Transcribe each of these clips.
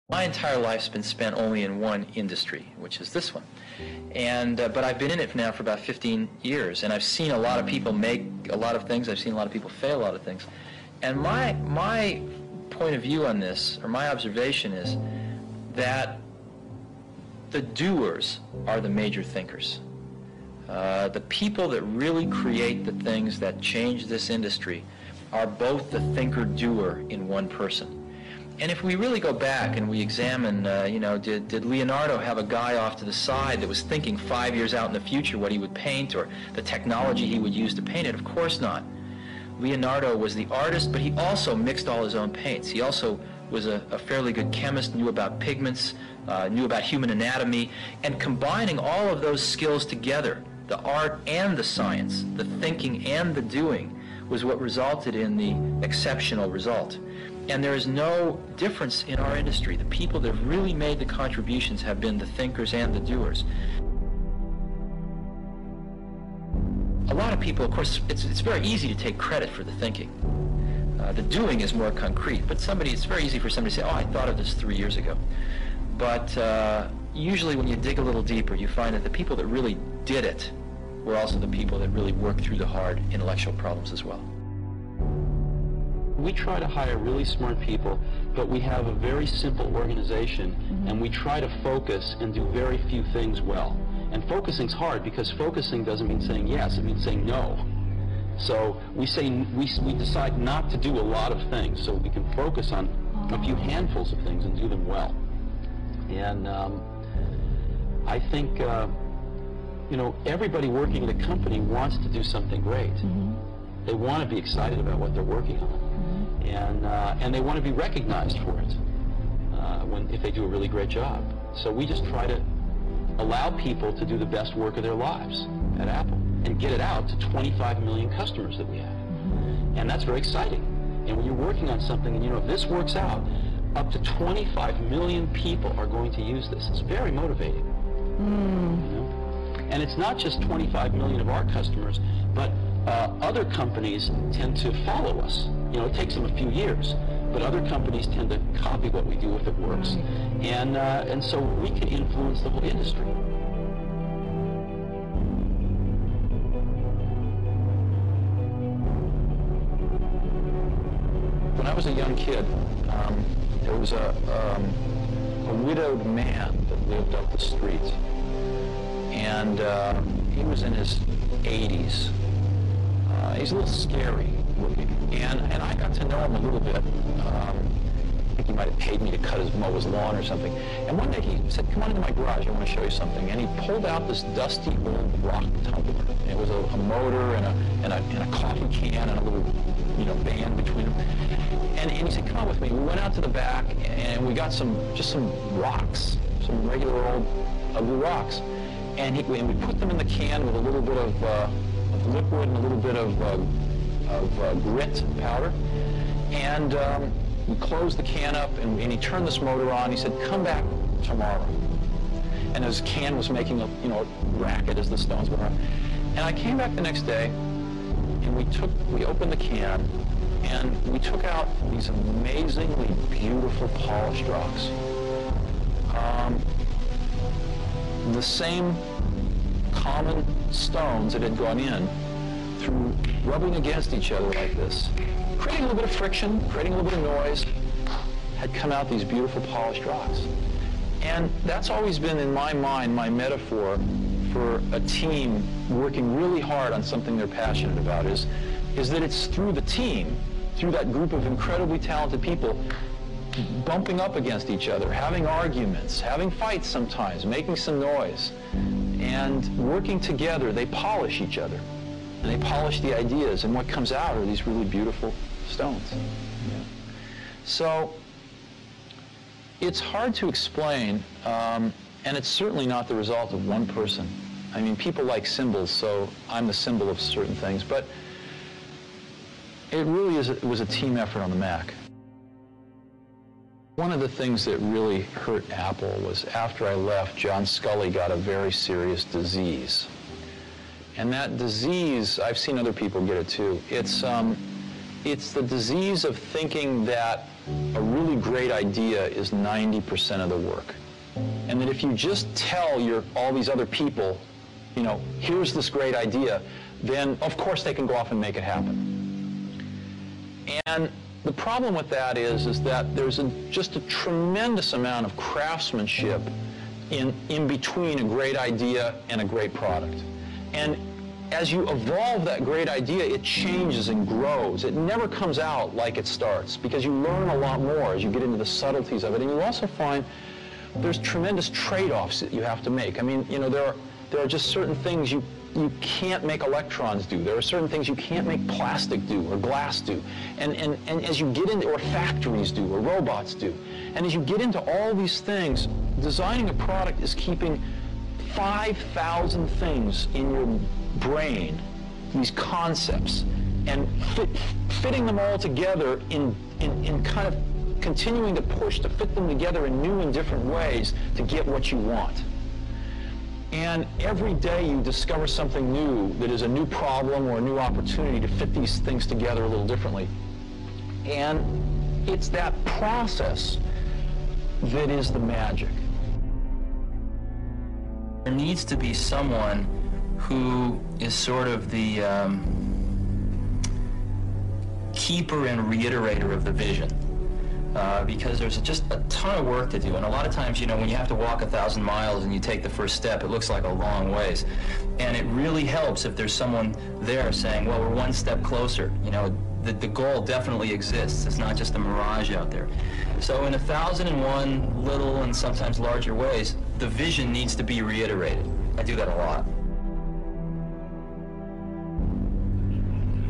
My entire life's been spent only in one industry, which is this one. And but I've been in it now for about 15 years, and I've seen a lot of people make a lot of things. I've seen a lot of people fail a lot of things. And my point of view on this, or my observation, is that the doers are the major thinkers. The people that really create the things that change this industry are both the thinker-doer in one person. And if we really go back and we examine, did Leonardo have a guy off to the side that was thinking 5 years out in the future what he would paint or the technology he would use to paint it? Of course not. Leonardo was the artist, but he also mixed all his own paints. He also was a fairly good chemist, knew about pigments, knew about human anatomy, and combining all of those skills together, the art and the science, the thinking and the doing, was what resulted in the exceptional result. And there is no difference in our industry. The people that have really made the contributions have been the thinkers and the doers. A lot of people, of course, it's very easy to take credit for the thinking. The doing is more concrete, but it's very easy for somebody to say, oh, I thought of this 3 years ago. But usually when you dig a little deeper, you find that the people that really did it were also the people that really worked through the hard intellectual problems as well. We try to hire really smart people, but we have a very simple organization, and we try to focus and do very few things well. And focusing's hard because focusing doesn't mean saying yes, it means saying no. So we decide not to do a lot of things so we can focus on a few handfuls of things and do them well. And I think everybody working at a company wants to do something great. They want to be excited about what they're working on, and they want to be recognized for it if they do a really great job. So we just try to allow people to do the best work of their lives at Apple and get it out to 25 million customers that we have. And that's very exciting. And when you're working on something and if this works out, up to 25 million people are going to use this. It's very motivating. And it's not just 25 million of our customers, but other companies tend to follow us. It takes them a few years, but other companies tend to copy what we do if it works. And so we can influence the whole industry. When I was a young kid, there was a widowed man that lived up the street. And he was in his 80s. He's a little scary looking. And I got to know him a little bit. I think he might have paid me to mow his lawn or something. And one day he said, come on into my garage, I want to show you something. And he pulled out this dusty old rock tumbler. And it was a motor and a coffee can and a little band between them. And he said, come on with me. We went out to the back and we got just some rocks, some regular old ugly rocks. And we put them in the can with a little bit of liquid and a little bit of grit powder. And we closed the can up, and he turned this motor on. He said, come back tomorrow. And his can was making a racket as the stones went around. And I came back the next day, and we opened the can, and we took out these amazingly beautiful polished rocks. The same common stones that had gone in through rubbing against each other like this, creating a little bit of friction, creating a little bit of noise, had come out these beautiful polished rocks. And that's always been in my mind my metaphor for a team working really hard on something they're passionate about is that it's through the team, through that group of incredibly talented people bumping up against each other, having arguments, having fights sometimes, making some noise, and working together, they polish each other. And they polish the ideas, and what comes out are these really beautiful stones. So it's hard to explain, and it's certainly not the result of one person. I mean, people like symbols, so I'm the symbol of certain things, but it really was a team effort on the Mac. One of the things that really hurt Apple was after I left, John Scully got a very serious disease. And that disease, I've seen other people get it too. It's it's the disease of thinking that a really great idea is 90% of the work. And that if you just tell all these other people, you know, here's this great idea, then of course they can go off and make it happen. And the problem with that is that there's just a tremendous amount of craftsmanship in between a great idea and a great product. And as you evolve that great idea, it changes and grows. It never comes out like it starts, because you learn a lot more as you get into the subtleties of it. And you also find there's tremendous trade-offs that you have to make. I mean, you know, there are just certain things you can't make electrons do. There are certain things you can't make plastic do or glass do. And as you get into, or factories do, or robots do. And as you get into all these things, designing a product is keeping 5,000 things in your brain, these concepts, and fitting them all together in kind of continuing to push to fit them together in new and different ways to get what you want. And every day you discover something new that is a new problem or a new opportunity to fit these things together a little differently. And it's that process that is the magic. There needs to be someone who is sort of the keeper and reiterator of the vision. Because there's just a ton of work to do, and a lot of times, you know, when you have to walk 1,000 miles and you take the first step, it looks like a long ways. And it really helps if there's someone there saying, well, we're one step closer. You know, the goal definitely exists. It's not just a mirage out there. So in 1,001 little and sometimes larger ways, the vision needs to be reiterated. I do that a lot.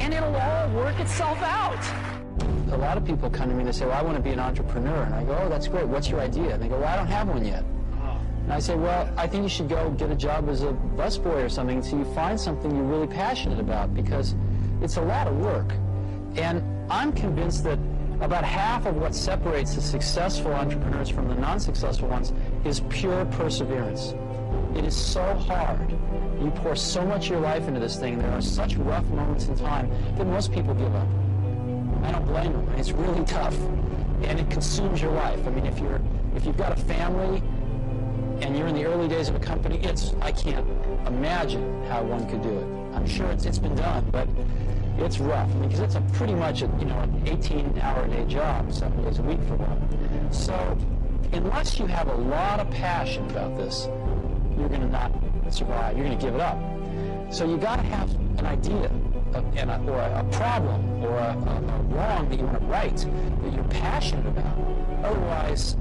And it'll all work itself out. A lot of people come to me and they say, well, I want to be an entrepreneur. And I go, oh, that's great. What's your idea? And they go, well, I don't have one yet. And I say, well, I think you should go get a job as a busboy or something until you find something you're really passionate about, because it's a lot of work. And I'm convinced that about half of what separates the successful entrepreneurs from the non-successful ones is pure perseverance. It is so hard. You pour so much of your life into this thing, and there are such rough moments in time that most people give up. I don't blame them. It's really tough, and it consumes your life. I mean, if you've got a family and you're in the early days of a company, I can't imagine how one could do it. I'm sure it's been done, but it's rough, because it's pretty much an 18-hour-a-day job, 7 days a week for one. So unless you have a lot of passion about this, you're going to not survive. You're going to give it up. So you got to have an idea, or a problem, or a wrong that you want to right that you're passionate about. Otherwise,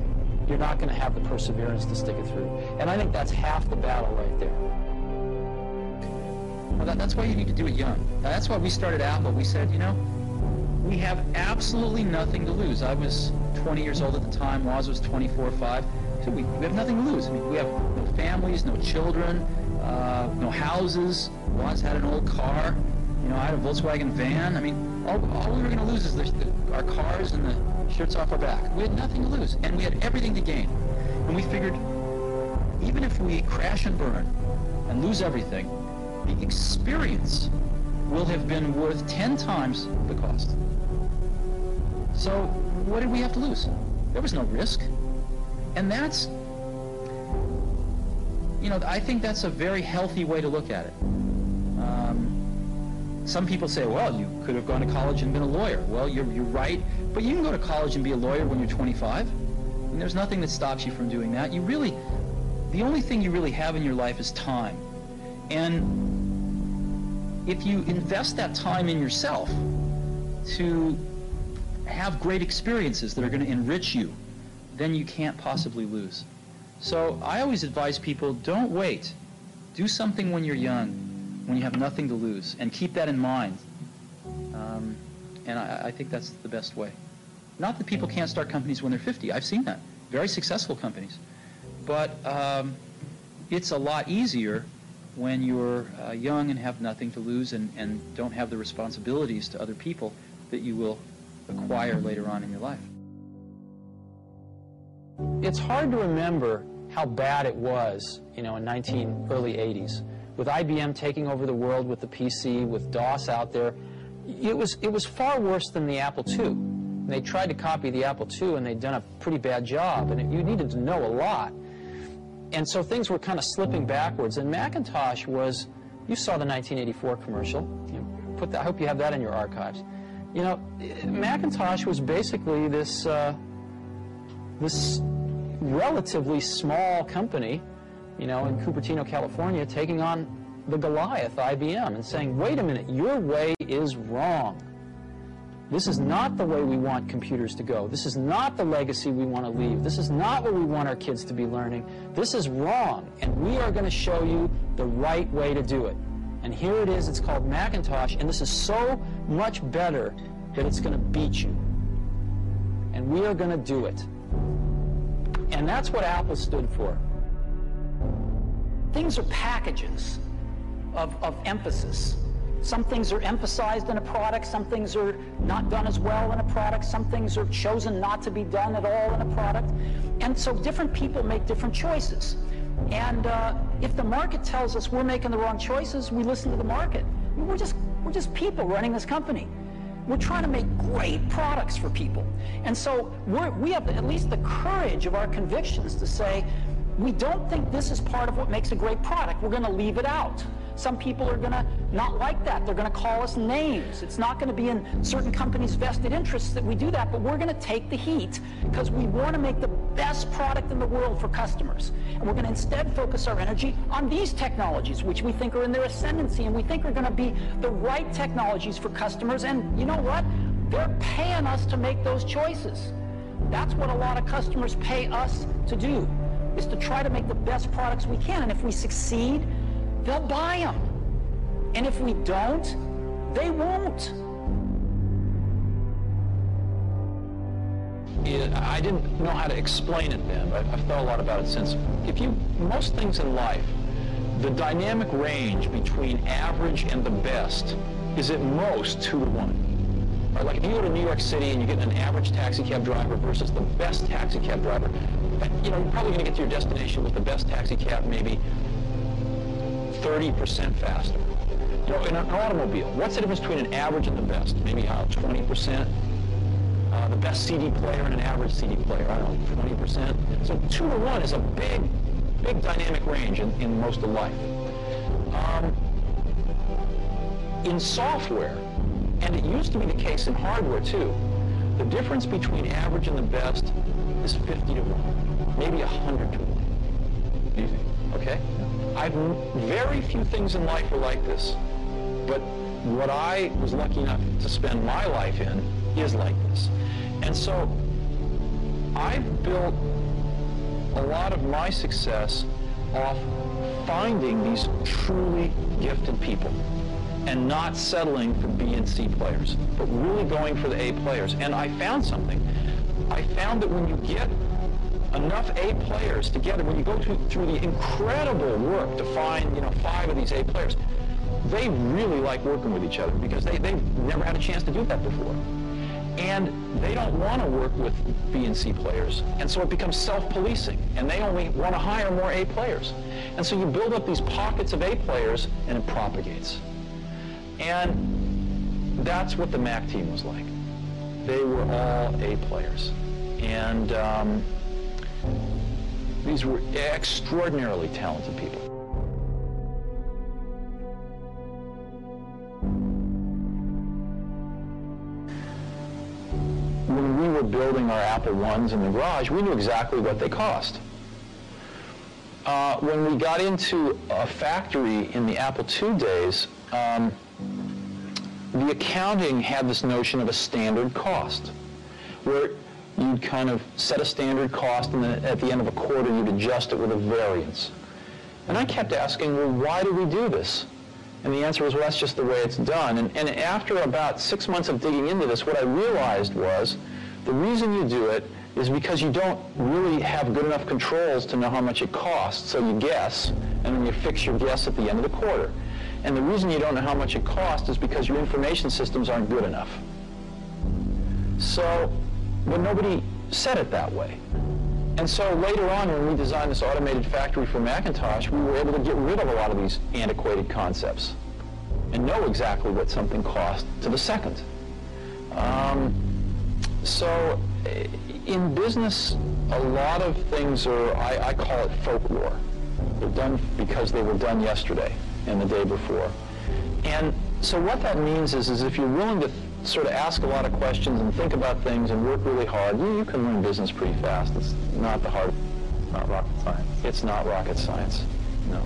you're not going to have the perseverance to stick it through. And I think that's half the battle right there. Well, that's why you need to do it young. That's why we started Apple. We said, you know, we have absolutely nothing to lose. I was 20 years old at the time. Woz was 24 or 5. So we have nothing to lose. I mean, we have no families, no children, no houses. Woz had an old car. You know, I had a Volkswagen van. I mean, all we were going to lose is our cars and the shirts off our back. We had nothing to lose, and we had everything to gain. And we figured, even if we crash and burn and lose everything, the experience will have been worth 10 times the cost. So what did we have to lose? There was no risk. And that's, you know, I think that's a very healthy way to look at it. Some people say, well, you could have gone to college and been a lawyer. Well, you're right, but you can go to college and be a lawyer when you're 25. And there's nothing that stops you from doing that. The only thing you really have in your life is time. And if you invest that time in yourself to have great experiences that are going to enrich you, then you can't possibly lose. So I always advise people, don't wait. Do something when you're young, when you have nothing to lose, and keep that in mind. And I think that's the best way. Not that people can't start companies when they're 50. I've seen that. Very successful companies. But it's a lot easier when you're young and have nothing to lose and don't have the responsibilities to other people that you will acquire later on in your life. It's hard to remember how bad it was, you know, in early 80s, with IBM taking over the world with the PC, with DOS out there. It was far worse than the Apple II. They tried to copy the Apple II, and they'd done a pretty bad job, and you needed to know a lot. And so things were kind of slipping backwards, and Macintosh was, you saw the 1984 commercial. I hope you have that in your archives. You know, Macintosh was basically this relatively small company, you know, in Cupertino, California, taking on the Goliath, IBM, and saying, wait a minute, your way is wrong. This is not the way we want computers to go. This is not the legacy we want to leave. This is not what we want our kids to be learning. This is wrong, and we are going to show you the right way to do it. And here it is. It's called Macintosh, and this is so much better that it's going to beat you. And we are going to do it. And that's what Apple stood for. Things are packages of emphasis. Some things are emphasized in a product, some things are not done as well in a product, some things are chosen not to be done at all in a product. And so different people make different choices. And if the market tells us we're making the wrong choices, we listen to the market. We're just people running this company. We're trying to make great products for people. And so we have at least the courage of our convictions to say, we don't think this is part of what makes a great product. We're going to leave it out. Some people are going to not like that. They're going to call us names. It's not going to be in certain companies' vested interests that we do that, but we're going to take the heat because we want to make the best product in the world for customers. And we're going to instead focus our energy on these technologies, which we think are in their ascendancy, and we think are going to be the right technologies for customers. And you know what? They're paying us to make those choices. That's what a lot of customers pay us to do, is to try to make the best products we can. And if we succeed, they'll buy them. And if we don't, they won't. I didn't know how to explain it then, but I've thought a lot about it since. Most things in life, the dynamic range between average and the best is at most 2 to 1. Right? Like if you go to New York City and you get an average taxi cab driver versus the best taxi cab driver, you know, you're probably going to get to your destination with the best taxi cab maybe 30% faster. You know, in an automobile, what's the difference between an average and the best? Maybe 20%. The best CD player and an average CD player, I don't know, 20%. So 2 to 1 is a big dynamic range in most of life. In software, and it used to be the case in hardware too, the difference between average and the best is 50 to 1, maybe 100 to 1. Easy. Okay? Very few things in life are like this, but what I was lucky enough to spend my life in is like this. And so I've built a lot of my success off finding these truly gifted people and not settling for B and C players, but really going for the A players. And I found something. I found that when you get enough A players together, when you go through the incredible work to find, 5 of these A players, they really like working with each other because they've never had a chance to do that before. And they don't want to work with B and C players. And so it becomes self-policing, and they only want to hire more A players. And so you build up these pockets of A players, and it propagates. And that's what the Mac team was like. They were all A players. And these were extraordinarily talented people. When we were building our Apple I's in the garage, we knew exactly what they cost. When we got into a factory in the Apple II days, the accounting had this notion of a standard cost, where you'd kind of set a standard cost, and then at the end of a quarter, you'd adjust it with a variance. And I kept asking, well, why do we do this? And the answer was, well, that's just the way it's done. And after about 6 months of digging into this, what I realized was the reason you do it is because you don't really have good enough controls to know how much it costs, so you guess, and then you fix your guess at the end of the quarter. And the reason you don't know how much it costs is because your information systems aren't good enough. So, but nobody said it that way. And so later on, when we designed this automated factory for Macintosh, we were able to get rid of a lot of these antiquated concepts. and know exactly what something cost to the second. So in business, a lot of things are, I call it folklore. They're done because they were done yesterday and the day before. And so what that means is if you're willing to sort of ask a lot of questions and think about things and work really hard, you can learn business pretty fast. It's not the hard. It's not rocket science. It's not rocket science, no.